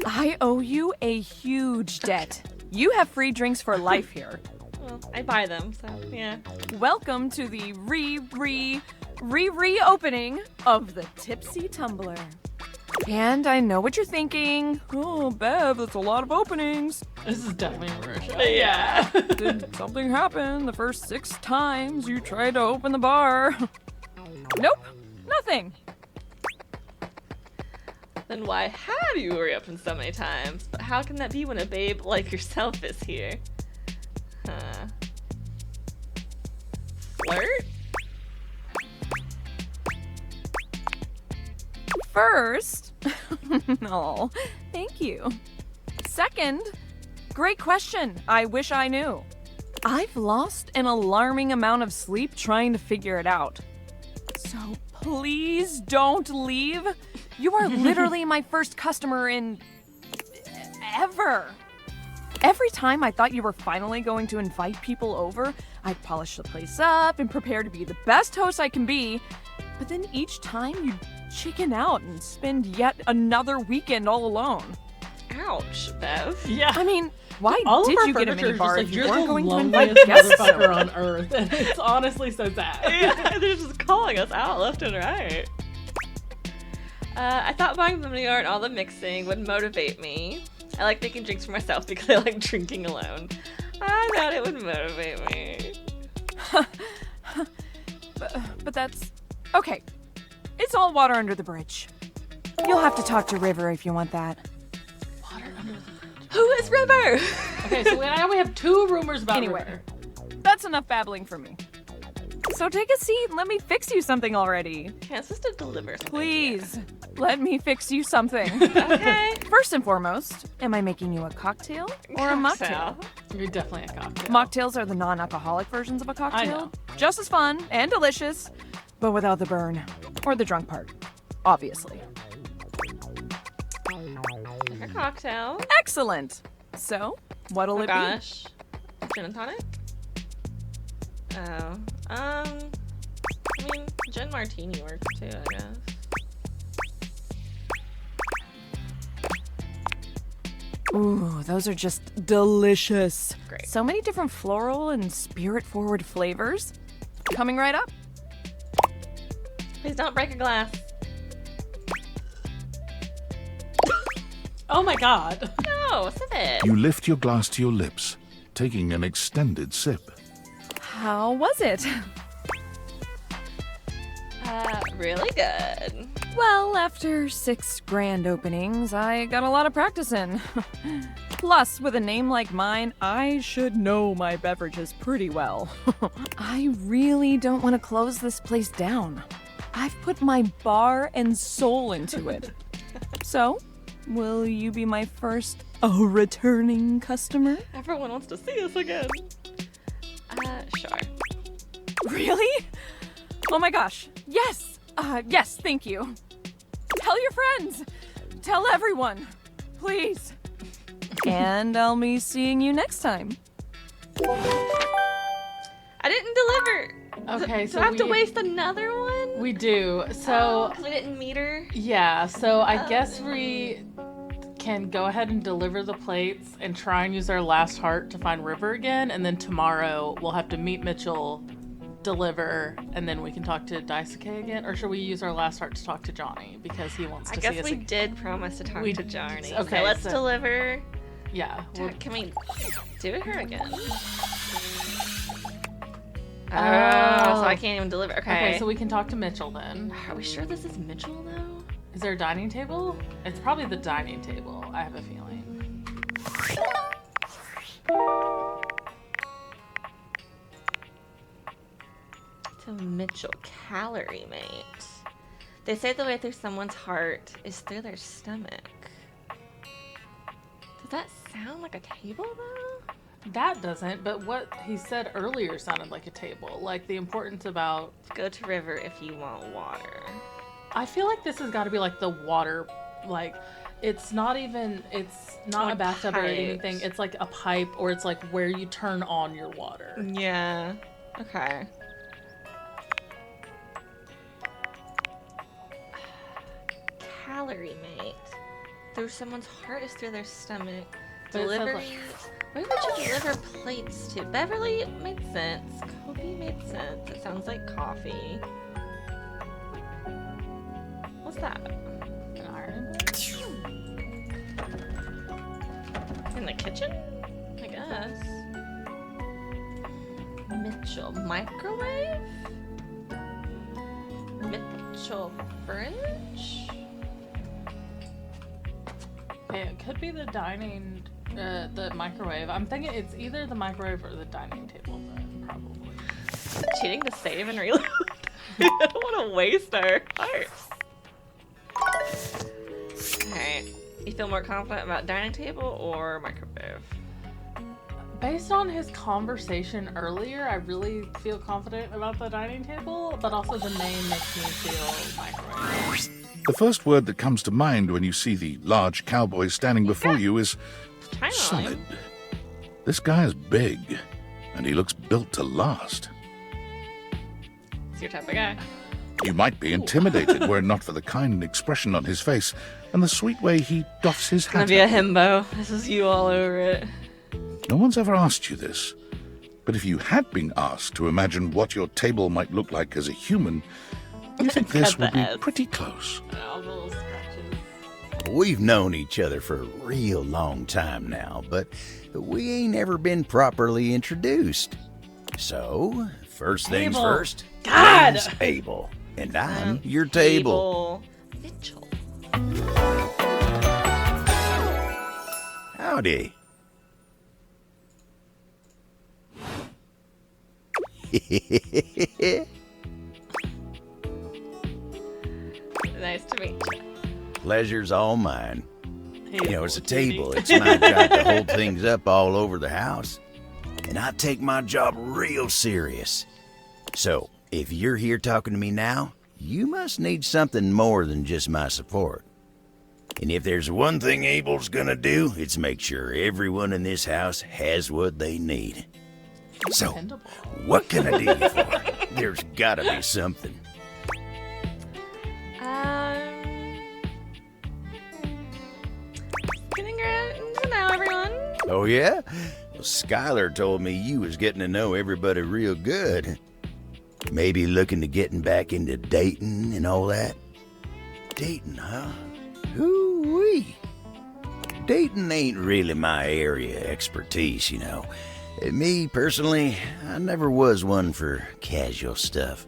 I owe you a huge debt. You have free drinks for life here. Well, I buy them, so yeah. Welcome to the reopening of the Tipsy Tumbler. And I know what you're thinking. Oh, Bev, that's a lot of openings. This is definitely Marisha. Yeah. Did something happen the first 6 times you tried to open the bar? Nope, nothing. Then why have you reopened so many times? But how can that be when a babe like yourself is here? Huh. Flirt? First, oh, thank you. Second, great question. I wish I knew. I've lost an alarming amount of sleep trying to figure it out. So please don't leave. You are literally my first customer in ever. Every time I thought you were finally going to invite people over, I'd polish the place up and prepare to be the best host I can be. But then each time you chicken out and spend yet another weekend all alone. Ouch, Bev. Yeah. I mean, why All did of our you get a furniture is minibar just, if you you're weren't the going to invite loneliest guests motherfucker over? on earth, and it's honestly so sad. Yeah, they're just calling us out left and right. I thought buying the mini art and all the mixing would motivate me. I like making drinks for myself because I like drinking alone. I thought it would motivate me. But that's... Okay. It's all water under the bridge. You'll have to talk to River if you want that. Who is River? Okay, so now we have 2 rumors about Anyway. River. That's enough babbling for me. So take a seat and let me fix you something already. Can't supposed to deliver something. Please, let me fix you something. Okay. First and foremost, am I making you a cocktail or a mocktail? You're definitely a cocktail. Mocktails are the non-alcoholic versions of a cocktail. I know. Just as fun and delicious, but without the burn. Or the drunk part. Obviously. Like a cocktail. Excellent! So, what'll Oh it gosh. Gin and tonic? Oh. I mean, gin martini works too, I guess. be? Ooh, those are just delicious. Great. So many different floral and spirit-forward flavors. Coming right up. Please don't break a glass. Oh my god. No, sip it. You lift your glass to your lips, taking an extended sip. How was it? Really good. Well, after 6 grand openings, I got a lot of practice in. Plus, with a name like mine, I should know my beverages pretty well. I really don't want to close this place down. I've put my bar and soul into it. So, will you be my first returning customer? Everyone wants to see us again. Sure. Really? Oh my gosh. Yes. Yes, thank you. Tell your friends. Tell everyone. Please. And I'll be seeing you next time. I didn't deliver. Okay, Do so I have to we- waste another one? We do. So, 'Cause we didn't meet her. yeah, so I guess we can go ahead and deliver the plates and try and use our last heart to find River again, and then tomorrow we'll have to meet Mitchell, deliver, and then we can talk to Daisuke again. Or should we use our last heart to talk to Johnny because he wants to I see guess us we again? did promise to talk We- to Johnny. okay, so let's so- deliver. Yeah. We'll, Can we do it her again? Oh, so I can't even deliver. okay, so we can talk to Mitchell then. Are we sure this is Mitchell though? Is there a dining table? It's probably the dining table, I have a feeling. To Mitchell, calorie mate. They say the way through someone's heart is through their stomach. Does that sound like a table though? That doesn't, but what he said earlier sounded like a table. Like the importance about... Go to river if you want water. I feel like this has got to be like the water, like... It's not even... It's not Like a bathtub or pipes. anything. It's like a pipe, or it's like where you turn on your water. Yeah. Okay. Calorie mate. Through someone's heart is through their stomach. But it says, Delivery. like- Where would you deliver plates to? Beverly made sense. Kobe made sense. It sounds like coffee. What's that? An iron board? In the kitchen? I guess. Mitchell microwave? Mitchell fridge? Yeah, it could be the dining... the microwave. I'm thinking it's either the microwave or the dining table then, probably. Cheating to save and reload. I don't want to waste our hearts. Alright. You feel more confident about dining table or microwave? Based on his conversation earlier, I really feel confident about the dining table, but also the name makes me feel microwave. The first word that comes to mind when you see the large cowboy standing before you is Finally. solid. This guy is big, and he looks built to last. It's your type of guy. You might be intimidated were it not for the kind expression on his face and the sweet way he doffs his It's gonna hat. be a himbo. This is you all over it. No one's ever asked you this, but if you had been asked to imagine what your table might look like as a human, you think this would be pretty close. We've known each other for a real long time now, but we ain't ever been properly introduced. So, first things Abel. first. God! Name's Abel, and I'm your table. Mitchell. Howdy. Nice to meet you. Pleasure's all mine. You know, it's a table. cutie. It's my job to hold things up all over the house. And I take my job real serious. So, if you're here talking to me now, you must need something more than just my support. And if there's one thing Abel's gonna do, it's make sure everyone in this house has what they need. So, what can I do you for? There's gotta be something. Getting to know everyone. Oh, yeah? Well, Skylar told me you was getting to know everybody real good. Maybe looking to getting back into dating and all that? Dating, huh? Hoo-wee. Dating ain't really my area of expertise, you know. Me, personally, I never was one for casual stuff.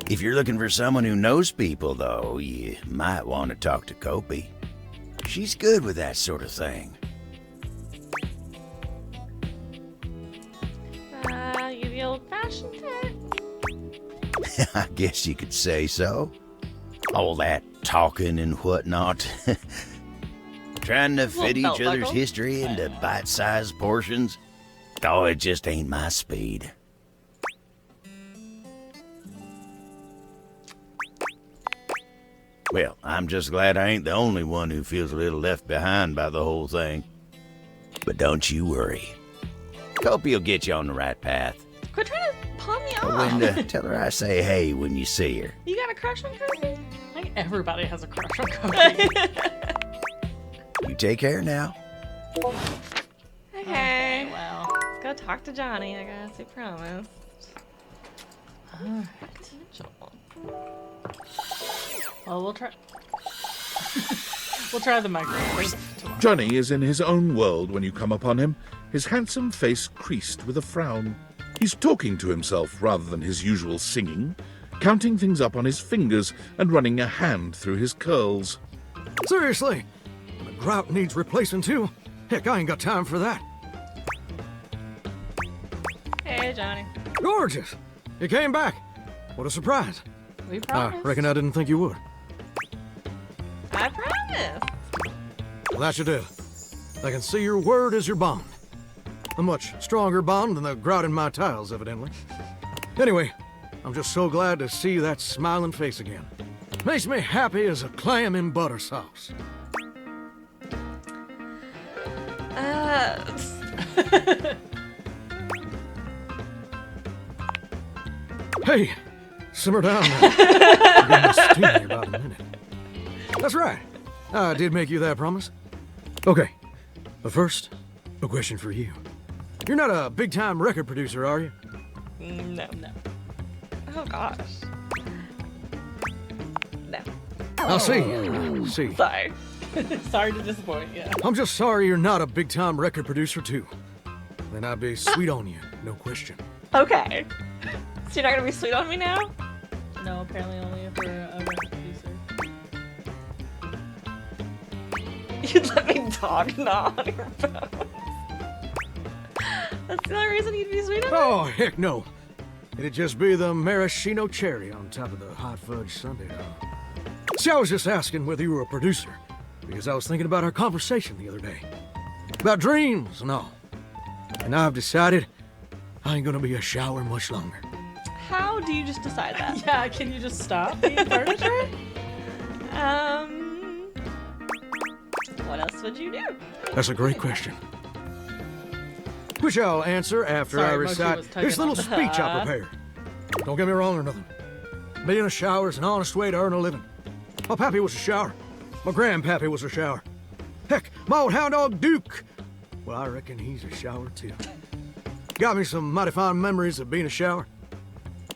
If you're looking for someone who knows people, though, you might want to talk to Kopi. She's good with that sort of thing. You the old-fashioned type. I guess you could say so. All that talking and whatnot. Trying to fit Little each belt other's buckle. history into bite-sized portions. Oh, it just ain't my speed. Well, I'm just glad I ain't the only one who feels a little left behind by the whole thing. But don't you worry. Kopi will get you on the right path. Quit trying to pawn me Oh, off. and tell her I say hey when you see her. You got a crush on Kobe? I think everybody has a crush on Kobe. You take care now. Okay. Well. Let's go talk to Johnny, I guess. He promised. Alright. Well, we'll try. We'll try the microphone. Johnny is in his own world when you come upon him, his handsome face creased with a frown. He's talking to himself rather than his usual singing, counting things up on his fingers and running a hand through his curls. Seriously, the grout needs replacing too. Heck, I ain't got time for that. Hey, Johnny. Gorgeous! You came back. What a surprise. We I promised. reckon I didn't think you would. I promise. Well, that you did. I can see your word is your bond. A much stronger bond than the grout in my tiles, evidently. Anyway, I'm just so glad to see that smiling face again. Makes me happy as a clam in butter sauce. Hey, simmer down now. You're gonna steam in about a minute. That's right. I did make you that promise. Okay, but first, a question for you. You're not a big-time record producer, are you? No. Oh, gosh. No. I'll see. See. Sorry. Sorry to disappoint you. I'm just sorry you're not a big-time record producer, too. Then I'd be sweet on you, no question. Okay. So you're not gonna be sweet on me now? No, apparently only if we're a record producer. You'd let me dog gnaw on your phone. That's the only reason you'd be sweet on me? Oh, heck no. It'd just be the maraschino cherry on top of the hot fudge sundae. See, I was just asking whether you were a producer, because I was thinking about our conversation the other day. About dreams and all. And I've decided I ain't gonna be a shower much longer. How do you just decide that? Yeah, can you just stop being furniture? What else would you do? That's a great question. Which I'll answer after Sorry, I Mochi recite was tugging this little on the- speech I prepared. Don't get me wrong or nothing. being a shower is an honest way to earn a living. My pappy was a shower. My grandpappy was a shower. Heck, my old hound dog Duke, well, I reckon he's a shower too. Got me some mighty fine memories of being a shower.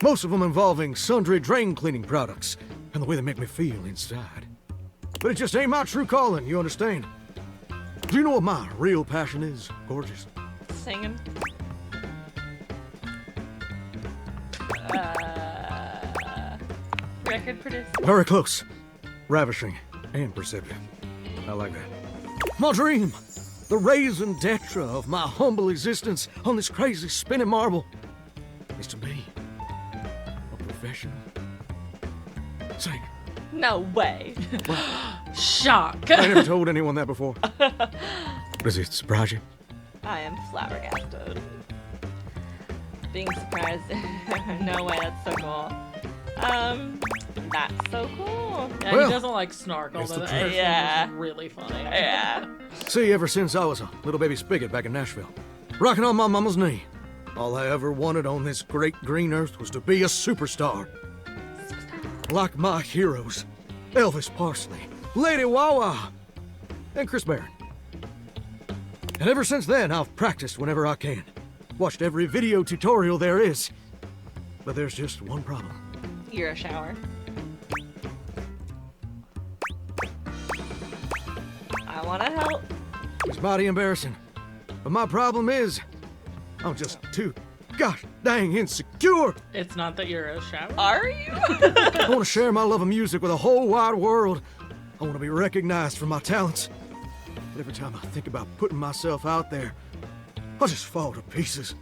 Most of them involving sundry drain cleaning products and the way they make me feel inside. But it just ain't my true calling, you understand? Do you know what my real passion is, gorgeous? Singing. Record producer. Very close. Ravishing and perceptive. I like that. My dream. The raison d'etre of my humble existence on this crazy spinning marble is to be a professional singer. No way. Shock. I never told anyone that before. Does it surprise you? I am flabbergasted. Being surprised. No way, that's so cool. That's so cool. Yeah, Well, he doesn't like snark, although that first Yeah. one was really funny. Yeah. See, ever since I was a little baby spigot back in Nashville, rocking on my mama's knee, all I ever wanted on this great green earth was to be a superstar. Like my heroes, Elvis Parsley, Lady Wawa, and Chris Barron. And ever since then, I've practiced whenever I can. Watched every video tutorial there is. But there's just one problem. You're a shower. I want to help. It's mighty embarrassing. But my problem is, I'm just too gosh dang insecure. It's not that you're a shower. Are you? I want to share my love of music with the whole wide world. I want to be recognized for my talents. But every time I think about putting myself out there, I just fall to pieces.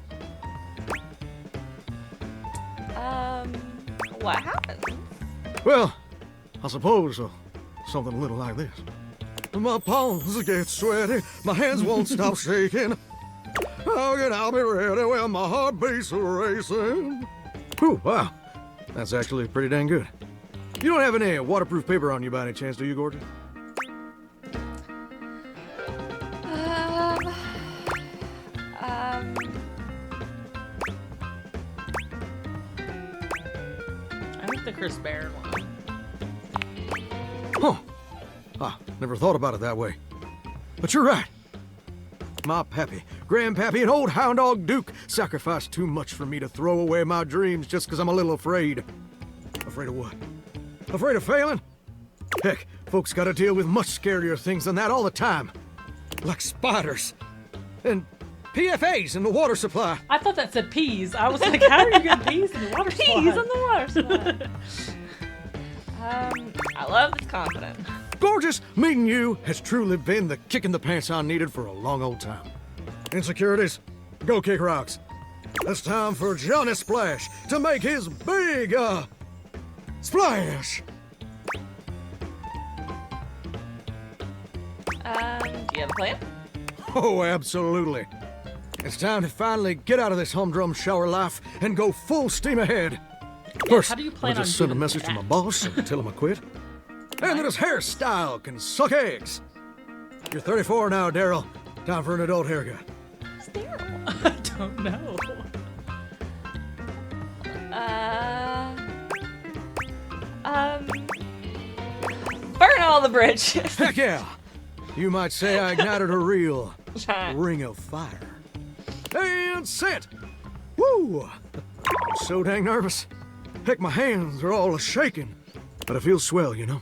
What happened? Well, I suppose something a little like this. My palms get sweaty, my hands won't stop shaking. How can I be ready when my heart beats racing? Whew, wow, that's actually pretty dang good. You don't have any waterproof paper on you by any chance, do you, Gorgeous? I think the Chris Barron one. Huh. I never thought about it that way. But you're right. My pappy, grandpappy, and old hound dog Duke sacrificed too much for me to throw away my dreams just because I'm a little afraid. Afraid of what? Afraid of failing? Heck, folks gotta deal with much scarier things than that all the time. Like spiders. And PFAs in the water supply. I thought that said peas. I was like, how are you getting peas in the water supply? Peas in the water supply. I love this confidence. Gorgeous, meeting you has truly been the kick in the pants I needed for a long old time. Insecurities, go kick rocks. It's time for Johnny Splash to make his big, splash. Do you have a plan? Oh, absolutely. It's time to finally get out of this humdrum shower life and go full steam ahead. First, how do you plan I'll just on send a doing message to that? my boss and tell him I quit. And that his hairstyle can suck eggs. You're 34 now, Daryl. Time for an adult haircut. It's terrible. I don't know. Burn all the bridges. Heck yeah! You might say I ignited a real ring of fire. And set! Woo! I'm so dang nervous. Heck, my hands are all shaking. But I feel swell, you know?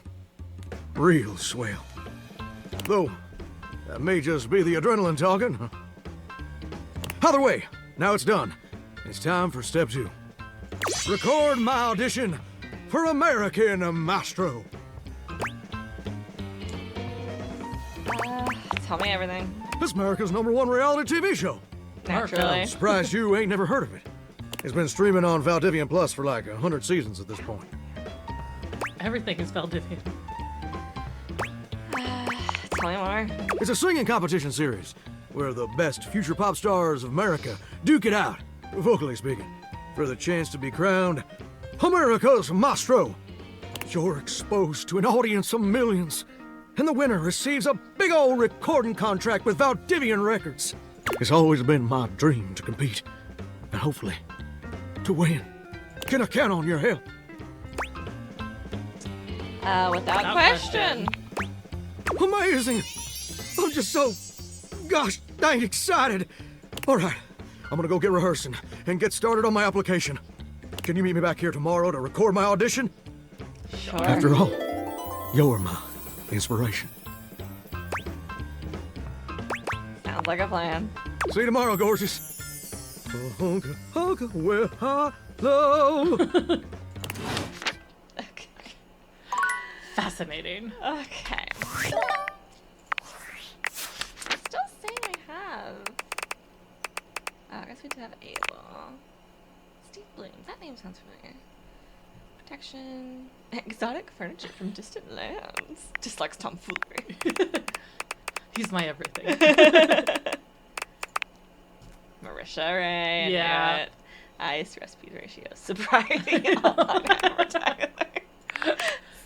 Real swell. Though, that may just be the adrenaline talking. Either way, now it's done. It's time for step 2. Record my audition for American Maestro. Tell me everything. It's America's #1 reality TV show. Naturally. Surprised you ain't never heard of it. It's been streaming on Valdivian Plus for like 100 seasons at this point. Everything is Valdivian. Tell me more. It's a singing competition series where the best future pop stars of America duke it out, vocally speaking, for the chance to be crowned America's Maestro. You're exposed to an audience of millions, and the winner receives a big old recording contract with Valdivian Records. It's always been my dream to compete, and hopefully, to win. Can I count on your help? Without question. Amazing! I'm just so, gosh dang excited. All right, I'm gonna go get rehearsing and get started on my application. Can you meet me back here tomorrow to record my audition? Sure. After all, you're my inspiration. Sounds like a plan. See you tomorrow, gorgeous. Well, hello. Okay. Fascinating. Okay. Still saying I have. Oh, I guess we do have Abel. Steve Bloom. That name sounds familiar. Protection. Exotic furniture from distant lands. Just likes tomfoolery. He's my everything. Marisha, right? Yeah. Ice recipes ratio. Surprising. On advertising.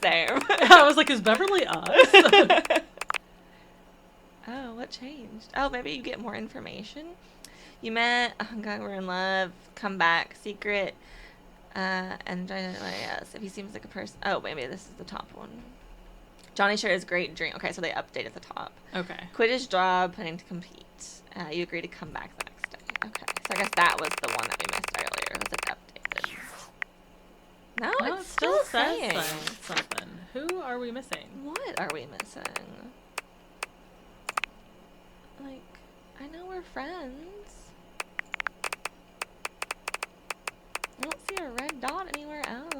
Same. I was like, is Beverly us? Oh, what changed? Oh, maybe you get more information. You met, we're in love, come back, secret, and yes, if he seems like a person. Oh, maybe this is the top one. Johnny shares great dream. Okay, so they updated the top. Okay. Quit his job, planning to compete. You agree to come back the next day. Okay, so I guess that was the one that we missed earlier. Was it updated? No, Oh, it's still says saying. something. Who are we missing? What are we missing? Like, I know we're friends. I don't see a red dot anywhere else.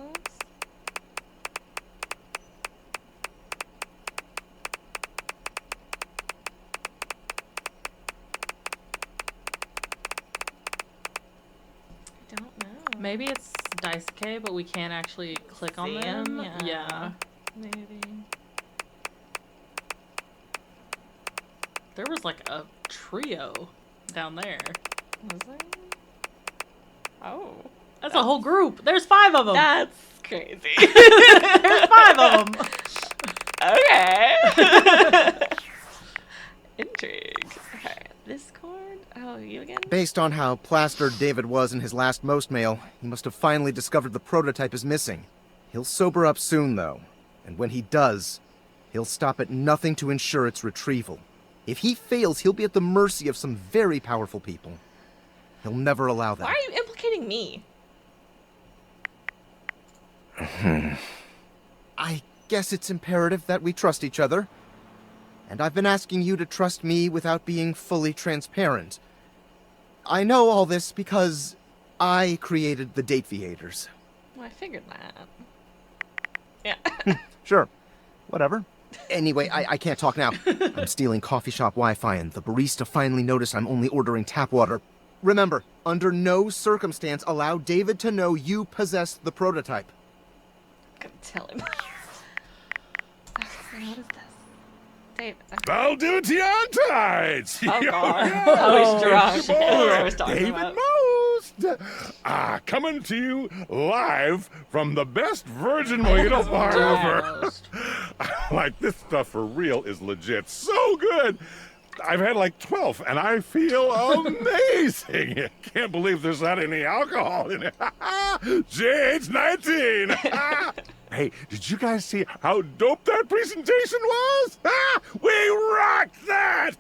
I don't know. Maybe it's Daisuke, but we can't actually click on See them. 'em? Yeah. Maybe. There was like a trio down there. Was there? Oh. That's a whole group. There's 5 of them. That's crazy. There's 5 of them. Okay. Intrigue. Okay. Discord? Oh, you again? Based on how plastered David was in his last most mail, he must have finally discovered the prototype is missing. He'll sober up soon, though. And when he does, he'll stop at nothing to ensure its retrieval. If he fails, he'll be at the mercy of some very powerful people. He'll never allow that. Why are you implicating me? I guess it's imperative that we trust each other. And I've been asking you to trust me without being fully transparent. I know all this because I created the Dateviators. Well, I figured that. Yeah. Sure. Whatever. Anyway, I can't talk now. I'm stealing coffee shop Wi-Fi, and the barista finally noticed I'm only ordering tap water. Remember, under no circumstance allow David to know you possess the prototype. I'm gonna tell him. Okay, what is this? David. I'll do it to you on tights. Oh, God. Yeah. Oh, he's drunk. It's your That's what I boy, was talking David about. Most. Coming to you live from the best Virgin Wheel bar ever. Like, this stuff for real is legit so good. I've had like 12, and I feel amazing. Can't believe there's not any alcohol in it. JH19. Hey, did you guys see how dope that presentation was? We rocked that!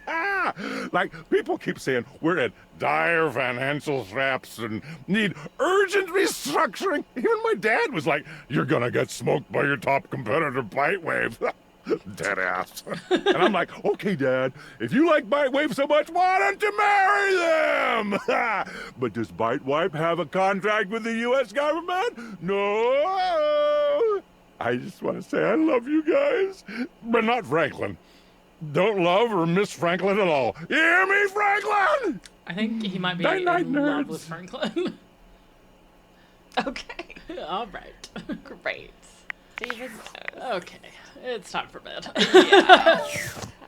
Like, people keep saying we're at dire financial straps and need urgent restructuring. Even my dad was like, you're gonna get smoked by your top competitor, Bitewave. Dead ass. And I'm like, okay, Dad, if you like Bitewave so much, why don't you marry them? But does Bitewave have a contract with the U.S. government? No. I just want to say I love you guys, but not Franklin. Don't love or miss Franklin at all. You hear me, Franklin? I think he might be Night-night, in love nerds. with Franklin. Okay. All right. Great. David knows. Okay. It's time for bed. Yeah.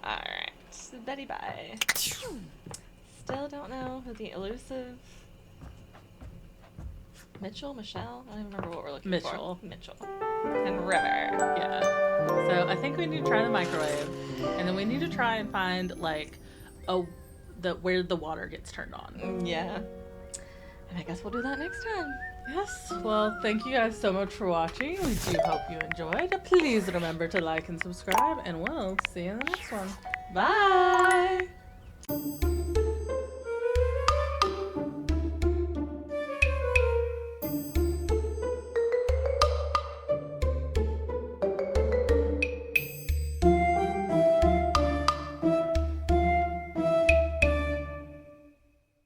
Alright. Betty bye. Still don't know who the elusive Michelle? I don't even remember what we're looking Mitchell. for. Mitchell. And River. Yeah. So I think we need to try the microwave, and then we need to try and find like where the water gets turned on. Yeah. And I guess we'll do that next time. Yes, well, thank you guys so much for watching. We do hope you enjoyed. Please remember to like and subscribe, and we'll see you in the next one. Bye!